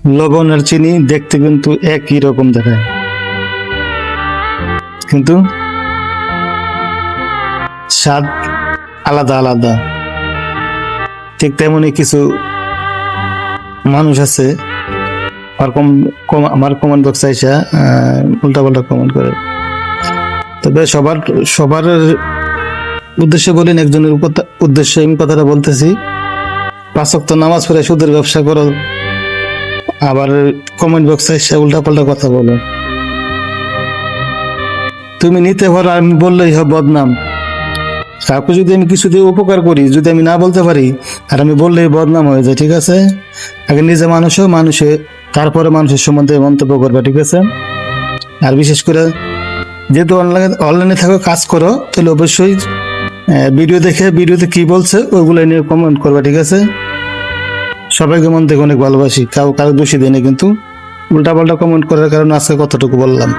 লবণ আর চিনি দেখতে কিন্তু একই রকম দেখায়, কিন্তু স্বাদ আলাদা আলাদা। ঠিক তেমনই কিছু মানুষ আছে আমার কমেন্ট বক্সে আইসা উল্টা পাল্টা কমেন্ট করে। তবে সবার উদ্দেশ্যে বলেন, একজনের উদ্দেশ্যে আমি কথাটা বলতেছি, 5 ওয়াক্ত নামাজ পড়ে সুদের ব্যবসা করো, আবার কমেন্ট বক্সে এসে উল্টা পাল্টা কথা বলো। তুমি নিতে পারো, আমি বললেই হবে বদনাম। কাউকে যদি আমি কিছু দিয়ে উপকার করি, যদি আমি না বলতে পারি আর আমি বললেই বদনাম হয়ে যায়, ঠিক আছে? আগে নিজে মানুষে তারপরে মানুষের সম্বন্ধে মন্তব্য করবে, ঠিক আছে? আর বিশেষ করে যেহেতু অনলাইনে থাকো, কাজ করো, তাহলে অবশ্যই ভিডিও দেখে ভিডিওতে কি বলছে ওইগুলো নিয়ে কমেন্ট করবে, ঠিক আছে? সবাইকে মন থেকে অনেক ভালোবাসি, কারো দোষী দেয় না, কিন্তু উল্টা পাল্টা কমেন্ট করার কারণে আজকে কতটুকু বললাম।